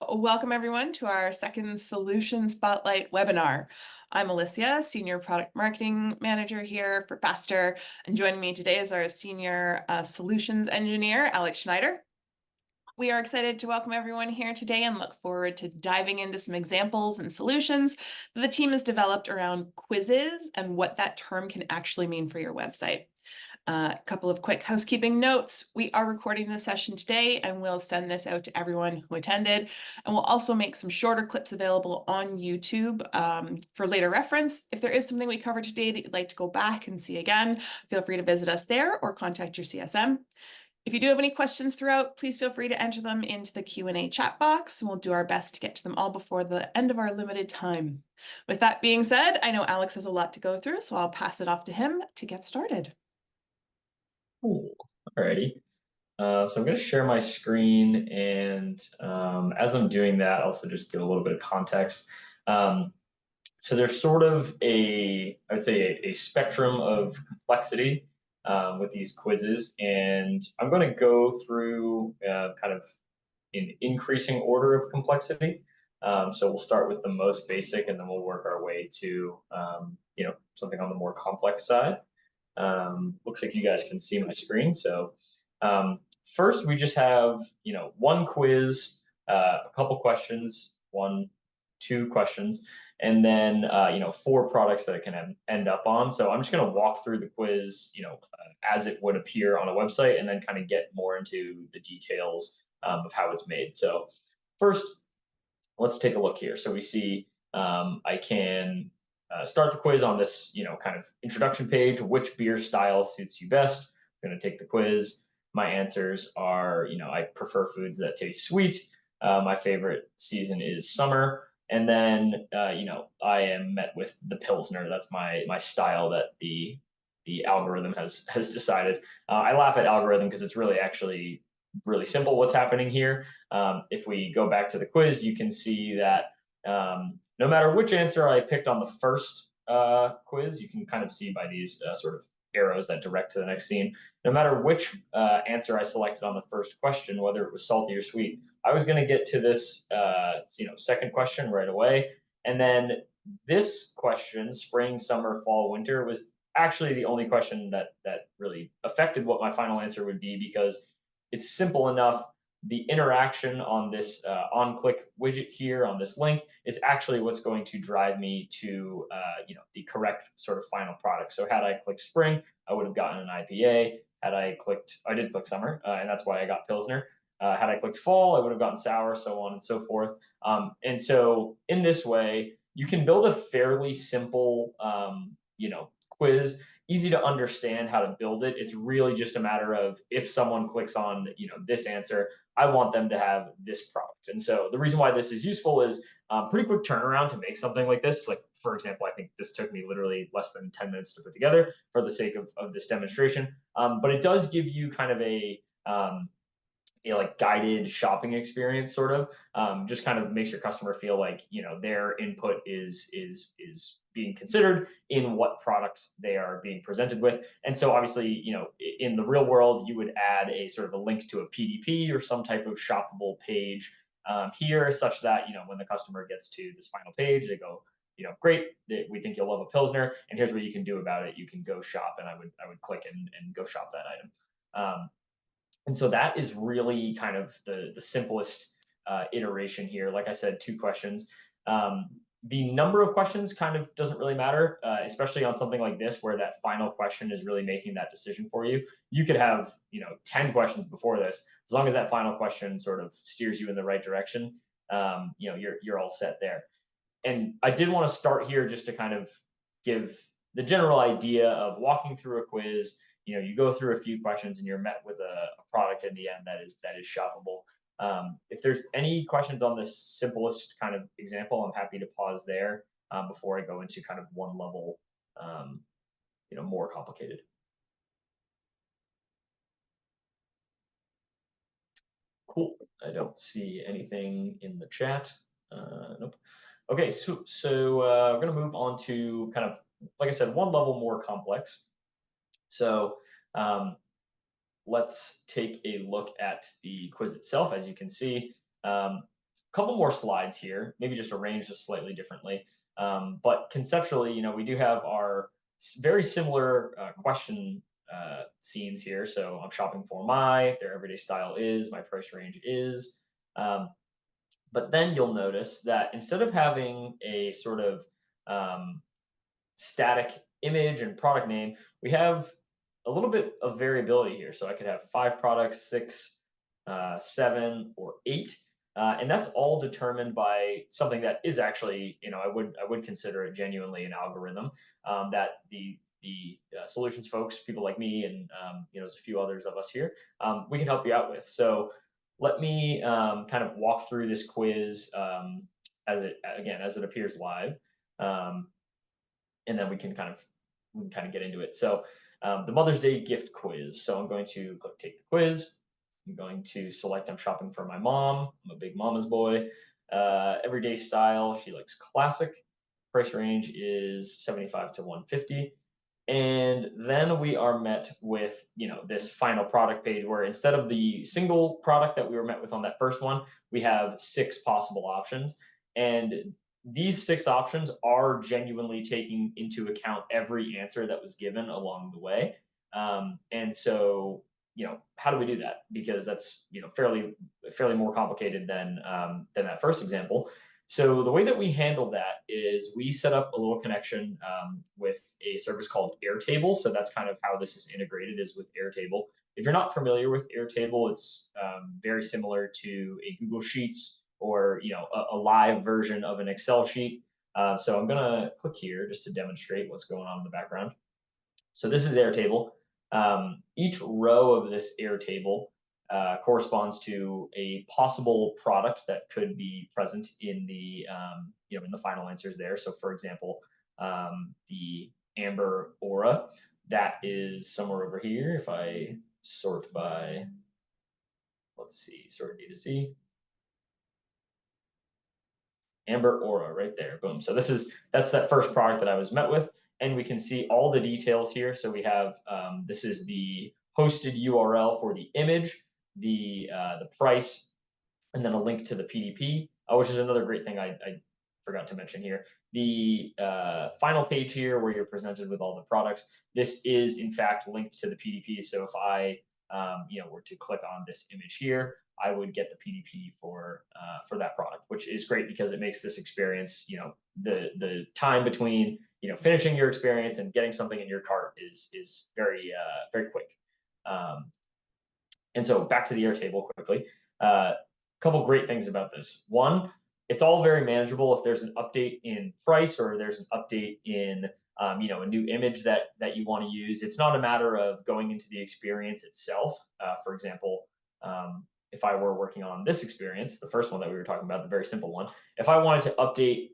Welcome everyone to our second Solution Spotlight webinar. I'm Alicia, Senior Product Marketing Manager here for Faster, and joining me today is our Senior Solutions Engineer, Alex Schneider. We are excited to welcome everyone here today and look forward to diving into some examples and solutions that the team has developed around quizzes and what that term can actually mean for your website. A couple of quick housekeeping notes. We are recording this session today and we'll send this out to everyone who attended. And we'll also make some shorter clips available on YouTube for later reference. If there is something we covered today that you'd like to go back and see again, feel free to visit us there or contact your CSM. If you do have any questions throughout, please feel free to enter them into the Q&A chat box, and we'll do our best to get to them all before the end of our limited time. With that being said, I know Alex has a lot to go through, so I'll pass it off to him to get started. Cool. Alrighty. So I'm going to share my screen, and as I'm doing that, also just give a little bit of context. So there's sort of I would say, a spectrum of complexity with these quizzes, and I'm going to go through kind of in increasing order of complexity. So we'll start with the most basic, and then we'll work our way to something on the more complex side. Looks like you guys can see my screen. So first, we just have one quiz, a couple questions, two questions, and then four products that it can end up on. So I'm just going to walk through the quiz, as it would appear on a website, and then kind of get more into the details of how it's made. So first, let's take a look here. So we see I can start the quiz on this, kind of introduction page. Which beer style suits you best? I'm going to take the quiz. My answers are, I prefer foods that taste sweet. My favorite season is summer. And then, I am met with the Pilsner. That's my style that the algorithm has decided. I laugh at algorithm because it's really actually really simple what's happening here. If we go back to the quiz, you can see that no matter which answer I picked on the first quiz, you can kind of see by these sort of arrows that direct to the next scene. No matter which answer I selected on the first question, whether it was salty or sweet, I was going to get to this, second question right away. And then this question, spring, summer, fall, winter, was actually the only question that really affected what my final answer would be, because it's simple enough. The interaction on this on-click widget here on this link is actually what's going to drive me to the correct sort of final product. So had I clicked spring, I would have gotten an IPA. I did click summer, and that's why I got Pilsner. Had I clicked fall, I would have gotten sour, so on and so forth. And so in this way, you can build a fairly simple, quiz, easy to understand how to build it. It's really just a matter of, if someone clicks on, this answer, I want them to have this product. And so the reason why this is useful is pretty quick turnaround to make something like this. Like, for example, I think this took me literally less than 10 minutes to put together for the sake of this demonstration. But it does give you kind of like guided shopping experience, sort of. Just kind of makes your customer feel like their input is being considered in what product they are being presented with. And so obviously, in the real world, you would add a sort of a link to a PDP or some type of shoppable page here, such that when the customer gets to this final page, they go, great, we think you'll love a Pilsner, and here's what you can do about it. You can go shop, and I would click and go shop that item. And so that is really kind of the simplest iteration here. Like I said, two questions. The number of questions kind of doesn't really matter, especially on something like this where that final question is really making that decision for you. You could have 10 questions before this. As long as that final question sort of steers you in the right direction, you're all set there. And I did want to start here just to kind of give the general idea of walking through a quiz. You go through a few questions and you're met with a product in the end that is shoppable. If there's any questions on this simplest kind of example, I'm happy to pause there before I go into kind of one level, more complicated. Cool. I don't see anything in the chat. Nope. Okay, so we're going to move on to kind of, like I said, one level more complex. So let's take a look at the quiz itself. As you can see, couple more slides here, maybe just arranged just slightly differently. But conceptually, we do have our very similar question scenes here. So I'm shopping for their everyday style is, my price range is. Um, but then you'll notice that instead of having a sort of um, static image and product name, we have a little bit of variability here. So I could have 5 products, 6, 7, or 8. And that's all determined by something that is actually, I would consider it genuinely an algorithm that the solutions folks, people like me, and there's a few others of us here, we can help you out with. So let me kind of walk through this quiz as it appears live. Um, and then we can kind of get into it. So the Mother's Day gift quiz. So I'm going to click take the quiz. I'm going to select I'm shopping for my mom. I'm a big mama's boy. Everyday style. She likes classic. Price range is 75 to 150. And then we are met with this final product page where instead of the single product that we were met with on that first one, we have 6 possible options. And these 6 options are genuinely taking into account every answer that was given along the way. And so, how do we do that? Because that's fairly more complicated than that first example. So the way that we handle that is we set up a little connection with a service called Airtable. So that's kind of how this is integrated is with Airtable. If you're not familiar with Airtable, it's very similar to a Google Sheets or a live version of an Excel sheet. So I'm gonna click here just to demonstrate what's going on in the background. So this is Airtable. Each row of this Airtable corresponds to a possible product that could be present in the final answers there. So for example, the Amber Aura, that is somewhere over here. If I sort by, let's see, sort A to Z, Amber Aura right there. Boom. So that's that first product that I was met with, and we can see all the details here. So we have this is the hosted URL for the image, the price, and then a link to the PDP, which is another great thing I forgot to mention here. The final page here, where you're presented with all the products, this is in fact linked to the PDP. So if I were to click on this image here, I would get the PDP for that product, which is great because it makes this experience, the time between finishing your experience and getting something in your cart is very quick. And so back to the Airtable quickly. Couple great things about this. One, it's all very manageable. If there's an update in price or there's an update in a new image that you want to use, it's not a matter of going into the experience itself. For example, if I were working on this experience, the first one that we were talking about, the very simple one, if I wanted to update,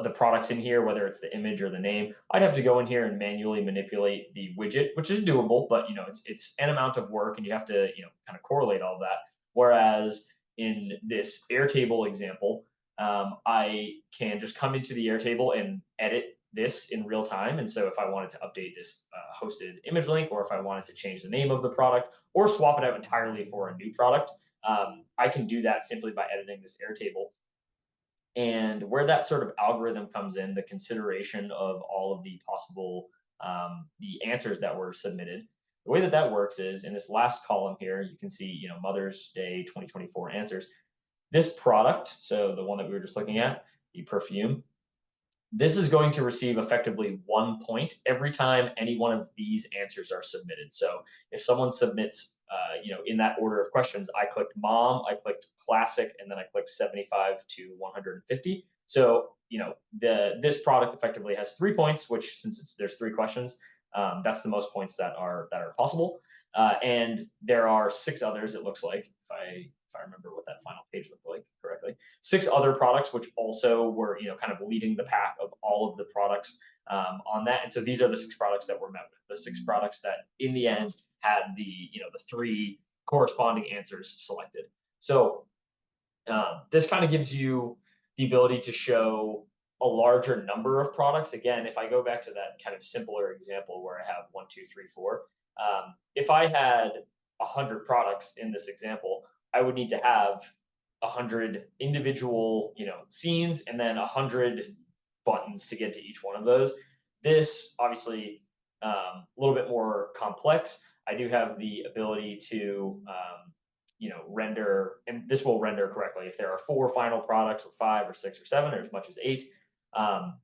the products in here, whether it's the image or the name, I'd have to go in here and manually manipulate the widget, which is doable, but it's an amount of work, and you have to kind of correlate all of that. Whereas in this Airtable example, I can just come into the Airtable and edit this in real time. And so if I wanted to update this hosted image link, or if I wanted to change the name of the product, or swap it out entirely for a new product, I can do that simply by editing this Airtable. And where that sort of algorithm comes in, the consideration of all of the possible the answers that were submitted, the way that that works is in this last column here, you can see Mother's Day 2024 answers. This product, so the one that we were just looking at, the perfume, this is going to receive effectively 1 point every time any one of these answers are submitted. So if someone submits, in that order of questions, I clicked mom, I clicked classic, and then I clicked 75 to 150. So this product effectively has 3 points, which since there's 3 questions, that's the most points that are possible. And there are 6 others. It looks like if I remember what that final page looked like correctly, 6 other products which also were kind of leading the pack of all of the products on that. And so these are the 6 products that were met with, the 6 products that in the end had the 3 corresponding answers selected. So this kind of gives you the ability to show a larger number of products. Again, if I go back to that kind of simpler example where I have 1, 2, 3, 4, if I had 100 products in this example, I would need to have 100 individual, scenes and then 100 buttons to get to each one of those. This obviously a little bit more complex. I do have the ability to render, and this will render correctly if there are 4 final products or 5 or 6 or 7 or as much as 8. Um,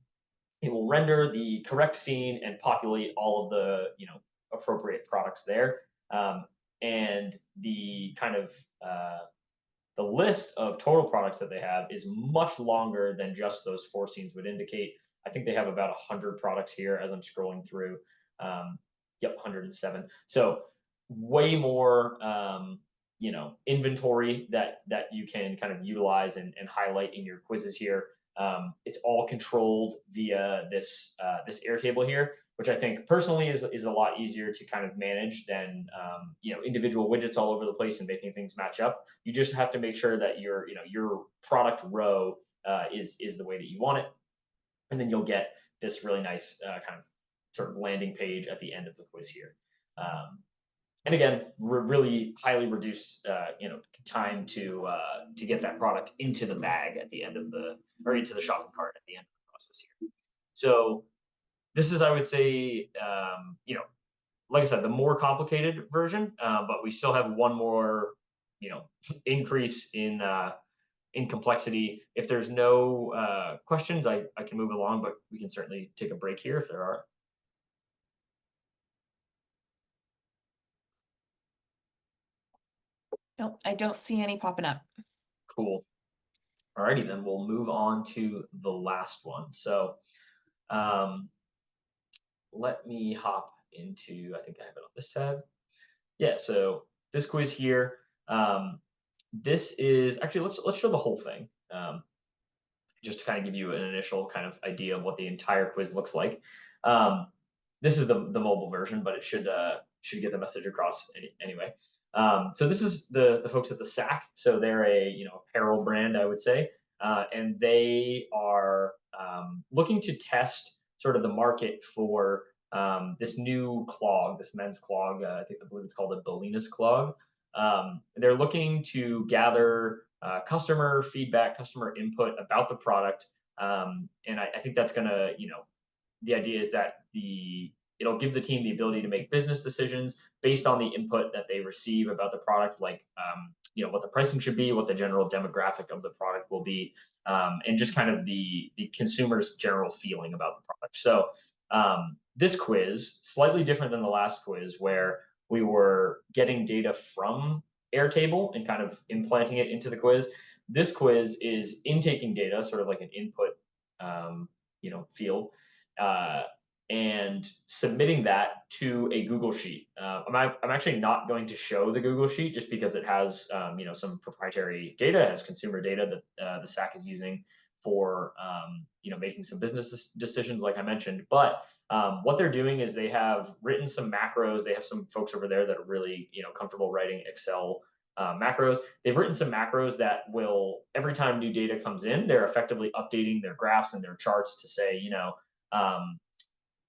it will render the correct scene and populate all of the appropriate products there. And the kind of the list of total products that they have is much longer than just those 4 scenes would indicate. I think they have about 100 products here as I'm scrolling through. Yep, 107. So way more, inventory that you can kind of utilize and highlight in your quizzes here. It's all controlled via this Airtable here, which I think personally is a lot easier to kind of manage than individual widgets all over the place and making things match up. You just have to make sure that your product row is the way that you want it, and then you'll get this really nice kind of sort of landing page at the end of the quiz here. And again, really highly reduced, time to get that product into the bag at the end of or into the shopping cart at the end of the process here. So this is, I would say, like I said, the more complicated version, but we still have one more, increase in complexity. If there's no questions, I can move along, but we can certainly take a break here if there are. Nope, I don't see any popping up. Cool. Alrighty, then we'll move on to the last one. So let me hop into, I think I have it on this tab. Yeah, so this quiz here, this is actually, let's show the whole thing, just to kind of give you an initial kind of idea of what the entire quiz looks like. This is the mobile version, but it should get the message across anyway. So this is the folks at the SAC. So they're a apparel brand, I would say, and they are looking to test sort of the market for this new clog, this men's clog. I believe it's called a Bolinas clog. They're looking to gather customer feedback, customer input about the product, and I think that's gonna, the idea is that it'll give the team the ability to make business decisions based on the input that they receive about the product, like what the pricing should be, what the general demographic of the product will be, and just kind of the consumer's general feeling about the product. So this quiz, slightly different than the last quiz, where we were getting data from Airtable and kind of implanting it into the quiz. This quiz is intaking data, sort of like an input, field, and submitting that to a Google Sheet. I'm actually not going to show the Google Sheet just because it has, some proprietary data, has consumer data that the SAC is using for, making some business decisions, like I mentioned. But what they're doing is they have written some macros. They have some folks over there that are really, comfortable writing Excel macros. They've written some macros that will, every time new data comes in, they're effectively updating their graphs and their charts to say,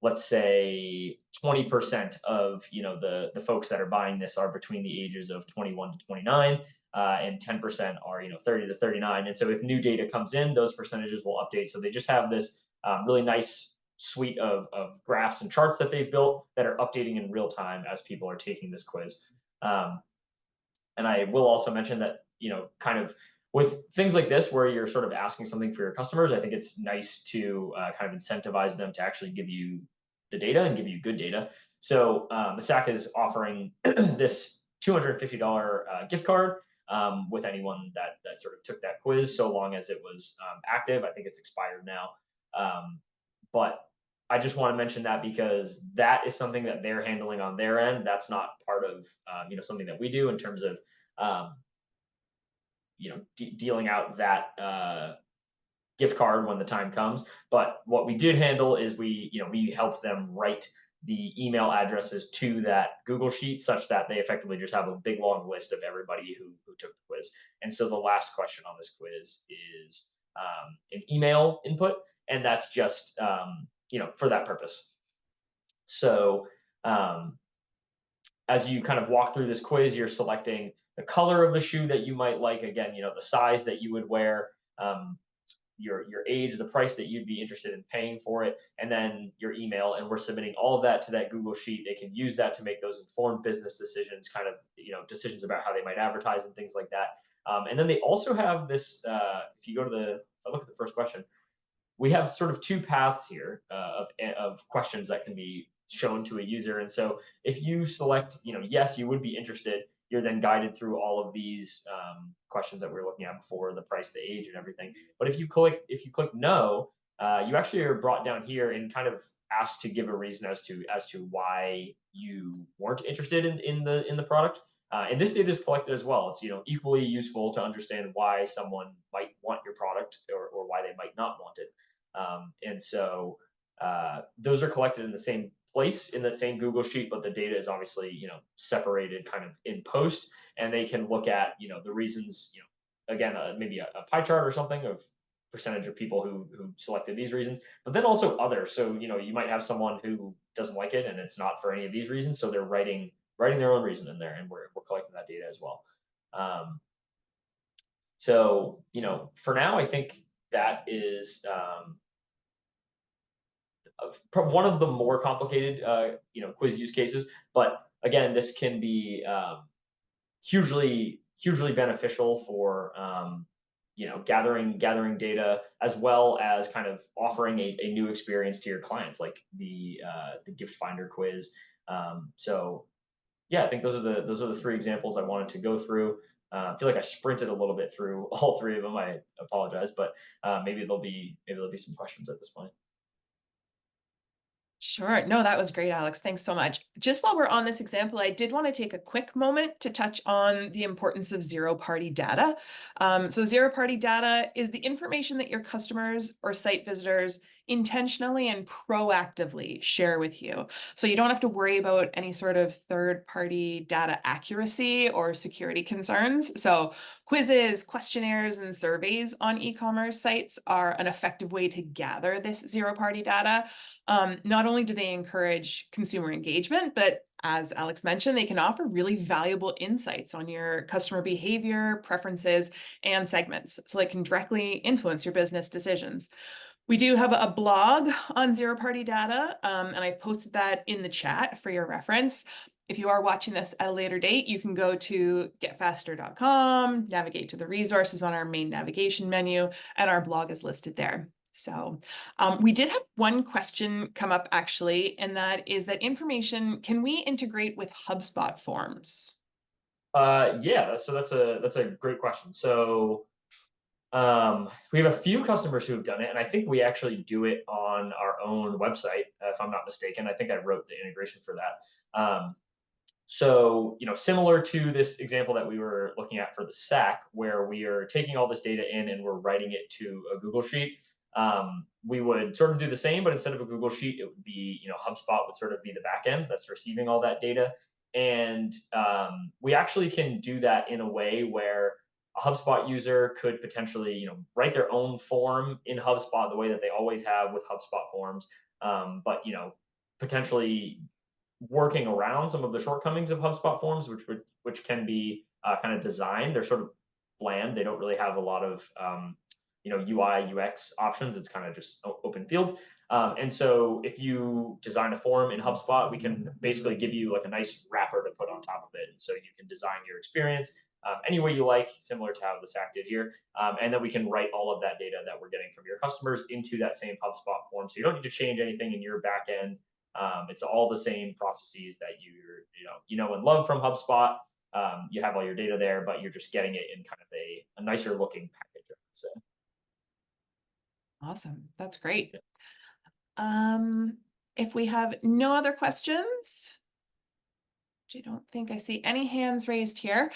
let's say 20% of the folks that are buying this are between the ages of 21 to 29, and 10% are 30 to 39. And so if new data comes in, those percentages will update. So they just have this really nice suite of graphs and charts that they've built that are updating in real time as people are taking this quiz. And I will also mention that, kind of with things like this, where you're sort of asking something for your customers, I think it's nice to kind of incentivize them to actually give you the data and give you good data. So the SAC is offering this $250 gift card with anyone that sort of took that quiz, so long as it was active. I think it's expired now. But I just want to mention that because that is something that they're handling on their end. That's not part of something that we do in terms of dealing out that gift card when the time comes. But what we did handle is we helped them write the email addresses to that Google Sheet such that they effectively just have a big long list of everybody who took the quiz. And so the last question on this quiz is an email input, and that's just for that purpose. So as you kind of walk through this quiz, you're selecting the color of the shoe that you might like. Again, the size that you would wear, your age, the price that you'd be interested in paying for it, and then your email. And we're submitting all of that to that Google Sheet. They can use that to make those informed business decisions, kind of decisions about how they might advertise and things like that. And then they also have this. If you go to if I look at the first question, we have sort of two paths here of questions that can be shown to a user. And so if you select, yes, you would be interested, you're then guided through all of these questions that we were looking at before, the price, the age, and everything. But if you click no, you actually are brought down here and kind of asked to give a reason as to why you weren't interested in the product. And this data is collected as well. It's equally useful to understand why someone might want your product, or why they might not want it. And so those are collected in the same place in that same Google Sheet, but the data is obviously separated kind of in post, and they can look at the reasons. Again, maybe a pie chart or something of percentage of people who selected these reasons, but then also others. So you might have someone who doesn't like it, and it's not for any of these reasons, so they're writing their own reason in there, and we're collecting that data as well. So for now, I think that is one of the more complicated quiz use cases. But again, this can be hugely beneficial for gathering data, as well as kind of offering a new experience to your clients, like the gift finder quiz. So yeah, I think those are the three examples I wanted to go through. I feel like I sprinted a little bit through all three of them. I apologize, but maybe there'll be some questions at this point. Sure. No, that was great, Alex. Thanks so much. Just while we're on this example, I did want to take a quick moment to touch on the importance of zero-party data. So zero-party data is the information that your customers or site visitors intentionally and proactively share with you. So you don't have to worry about any sort of third-party data accuracy or security concerns. So quizzes, questionnaires, and surveys on e-commerce sites are an effective way to gather this zero-party data. Not only do they encourage consumer engagement, but as Alex mentioned, they can offer really valuable insights on your customer behavior, preferences, and segments. So they can directly influence your business decisions. We do have a blog on zero-party data, and I've posted that in the chat for your reference. If you are watching this at a later date, you can go to getfaster.com, navigate to the resources on our main navigation menu, and our blog is listed there. So we did have one question come up actually, and that is that information, can we integrate with HubSpot forms? Yeah, so that's a great question. So we have a few customers who have done it, and I think we actually do it on our own website, if I'm not mistaken. I think I wrote the integration for that. So, similar to this example that we were looking at for the SAC, where we are taking all this data in and we're writing it to a Google Sheet, we would sort of do the same, but instead of a Google Sheet, it would be, HubSpot would sort of be the back end that's receiving all that data. And we actually can do that in a way where a HubSpot user could potentially, write their own form in HubSpot the way that they always have with HubSpot forms. But potentially working around some of the shortcomings of HubSpot forms, which can be kind of designed. They're sort of bland. They don't really have a lot of UI UX options. It's kind of just open fields. And so if you design a form in HubSpot, we can basically give you like a nice wrapper to put on top of it. And so you can design your experience any way you like, similar to how the SAC did here. And then we can write all of that data that we're getting from your customers into that same HubSpot form. So you don't need to change anything in your back end. It's all the same processes that you know and love from HubSpot. You have all your data there, but you're just getting it in kind of a nicer looking package, I would say. Awesome. That's great. If we have no other questions, which I don't think I see any hands raised here.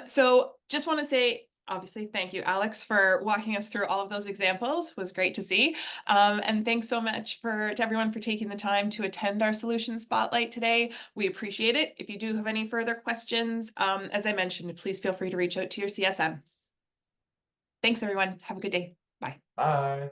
So just want to say, obviously, thank you, Alex, for walking us through all of those examples. It was great to see. And thanks so much to everyone for taking the time to attend our Solution Spotlight today. We appreciate it. If you do have any further questions, as I mentioned, please feel free to reach out to your CSM. Thanks, everyone. Have a good day. Bye. Bye.